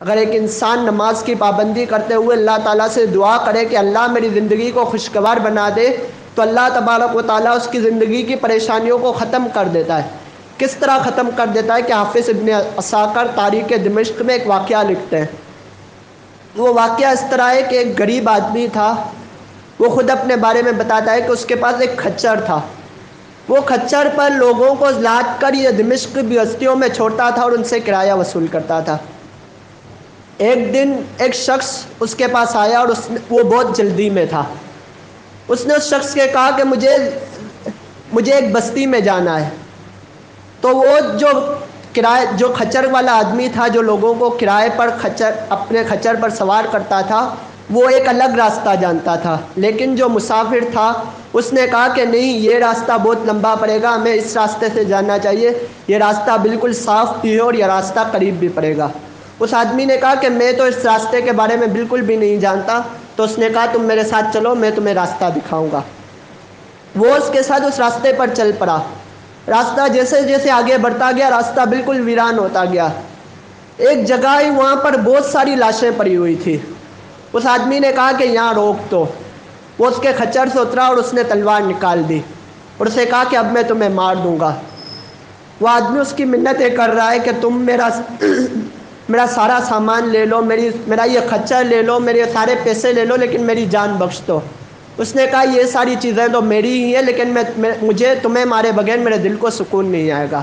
اگر ایک انسان نماز کی پابندی کرتے ہوئے اللہ تعالیٰ سے دعا کرے کہ اللہ میری زندگی کو خوشگوار بنا دے، تو اللہ تبارک و تعالیٰ اس کی زندگی کی پریشانیوں کو ختم کر دیتا ہے۔ کس طرح ختم کر دیتا ہے کہ حافظ ابن عساکر تاریخ دمشق میں ایک واقعہ لکھتے ہیں۔ وہ واقعہ اس طرح ہے کہ ایک غریب آدمی تھا، وہ خود اپنے بارے میں بتاتا ہے کہ اس کے پاس ایک کھچر تھا۔ وہ کھچر پر لوگوں کو لاد کر یہ دمشق کی بستیوں میں چھوڑتا تھا اور ان سے کرایہ وصول کرتا تھا۔ ایک دن ایک شخص اس کے پاس آیا اور وہ بہت جلدی میں تھا۔ اس نے اس شخص سے کہا کہ مجھے ایک بستی میں جانا ہے۔ تو وہ جو کھچر والا آدمی تھا، جو لوگوں کو کرائے پر اپنے کھچر پر سوار کرتا تھا، وہ ایک الگ راستہ جانتا تھا، لیکن جو مسافر تھا اس نے کہا کہ نہیں، یہ راستہ بہت لمبا پڑے گا، ہمیں اس راستے سے جانا چاہیے، یہ راستہ بالکل صاف بھی ہے اور یہ راستہ قریب بھی پڑے گا۔ اس آدمی نے کہا کہ میں تو اس راستے کے بارے میں بالکل بھی نہیں جانتا۔ تو اس نے کہا تم میرے ساتھ چلو، میں تمہیں راستہ دکھاؤں گا۔ وہ اس کے ساتھ اس راستے پر چل پڑا۔ راستہ جیسے جیسے آگے بڑھتا گیا، راستہ بالکل ویران ہوتا گیا۔ ایک جگہ ہی وہاں پر بہت ساری لاشیں پڑی ہوئی تھی۔ اس آدمی نے کہا کہ یہاں روک دو۔ وہ اس کے کھچر سے اترا اور اس نے تلوار نکال دی اور اسے کہا کہ اب میں تمہیں مار دوں گا۔ وہ آدمی اس کی منتیں کر رہا ہے کہ تم میرا سارا سامان لے لو، میرا یہ کھچر لے لو، میرے سارے پیسے لے لو، لیکن میری جان بخش دو۔ اس نے کہا یہ ساری چیزیں تو میری ہی ہیں، لیکن مجھے تمہیں مارے بغیر میرے دل کو سکون نہیں آئے گا۔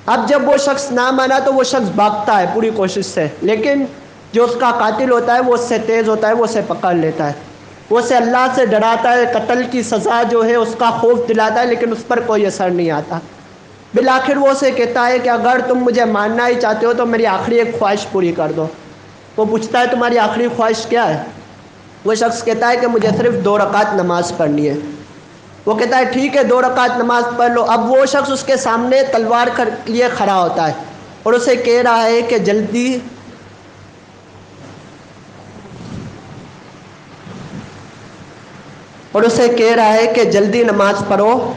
اب جب وہ شخص نہ مانا تو وہ شخص بھاگتا ہے پوری کوشش سے، لیکن جو اس کا قاتل ہوتا ہے وہ اس سے تیز ہوتا ہے، وہ اسے پکڑ لیتا ہے، وہ اسے اللہ سے ڈراتا ہے، قتل کی سزا جو ہے اس کا خوف دلاتا ہے، لیکن اس پر کوئی اثر نہیں آتا۔ بالآخر وہ اسے کہتا ہے کہ اگر تم مجھے ماننا ہی چاہتے ہو تو میری آخری ایک خواہش پوری کر دو۔ وہ پوچھتا ہے تمہاری آخری خواہش کیا ہے؟ وہ شخص کہتا ہے کہ مجھے صرف 2 رکعت نماز پڑھنی ہے۔ وہ کہتا ہے ٹھیک ہے، 2 رکعت نماز پڑھ لو۔ اب وہ شخص اس کے سامنے تلوار لیے کھڑا ہوتا ہے اور اسے کہہ رہا ہے کہ جلدی نماز پڑھو،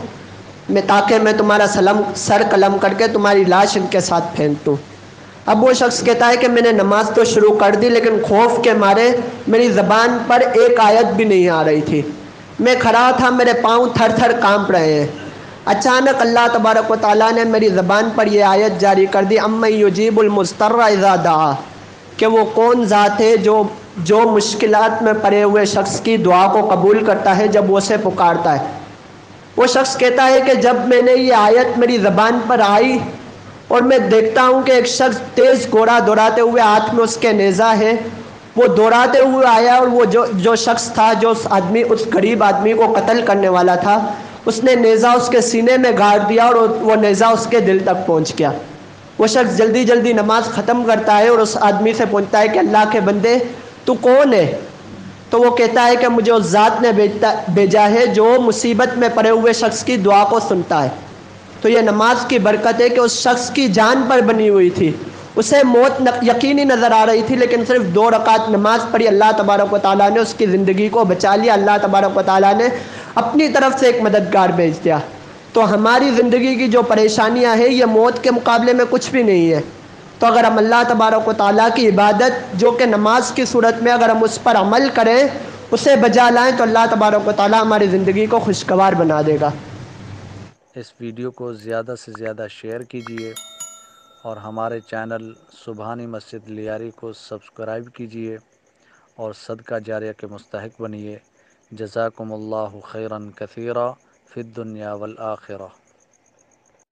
تاکہ میں تمہارا سر قلم کر کے تمہاری لاش ان کے ساتھ پھینک دوں۔ اب وہ شخص کہتا ہے کہ میں نے نماز تو شروع کر دی، لیکن خوف کے مارے میری زبان پر ایک آیت بھی نہیں آ رہی تھی۔ میں کھڑا تھا، میرے پاؤں تھر تھر کانپ رہے ہیں۔ اچانک اللہ تبارک و تعالیٰ نے میری زبان پر یہ آیت جاری کر دی، اَمَّن یُجِیبُ الْمُضْطَرَّ اِذَا دَعَا، کہ وہ کون ذات ہے جو مشکلات میں پڑے ہوئے شخص کی دعا کو قبول کرتا ہے جب وہ اسے پکارتا ہے۔ وہ شخص کہتا ہے کہ جب میں نے یہ آیت میری زبان پر آئی اور میں دیکھتا ہوں کہ ایک شخص تیز گھوڑا دوڑاتے ہوئے، ہاتھ میں اس کے نیزہ ہے، وہ دوڑاتے ہوئے آیا اور وہ جو شخص تھا، جو اس غریب آدمی کو قتل کرنے والا تھا، اس نے نیزہ اس کے سینے میں گاڑ دیا اور وہ نیزہ اس کے دل تک پہنچ گیا۔ وہ شخص جلدی جلدی نماز ختم کرتا ہے اور اس آدمی سے پوچھتا ہے کہ اللہ کے بندے تو کون ہے؟ تو وہ کہتا ہے کہ مجھے اس ذات نے بھیجا ہے جو مصیبت میں پڑے ہوئے شخص کی دعا کو سنتا ہے۔ تو یہ نماز کی برکت ہے کہ اس شخص کی جان پر بنی ہوئی تھی، اسے موت یقینی نظر آ رہی تھی، لیکن صرف 2 رکعت نماز پڑھی، اللہ تبارک و تعالیٰ نے اس کی زندگی کو بچا لیا، اللہ تبارک و تعالیٰ نے اپنی طرف سے ایک مددگار بھیج دیا۔ تو ہماری زندگی کی جو پریشانیاں ہیں یہ موت کے مقابلے میں کچھ بھی نہیں ہے۔ تو اگر ہم اللہ تبارک و تعالیٰ کی عبادت جو کہ نماز کی صورت میں اگر ہم اس پر عمل کریں، اسے بجا لائیں، تو اللہ تبارک و تعالیٰ ہماری زندگی کو خوشگوار بنا دے گا۔ اس ویڈیو کو زیادہ سے زیادہ شیئر کیجیے اور ہمارے چینل سبحانی مسجد لیاری کو سبسکرائب کیجیے اور صدقہ جاریہ کے مستحق بنیے۔ جزاکم اللہ خیرا کثیرا فی الدنیا والآخرہ۔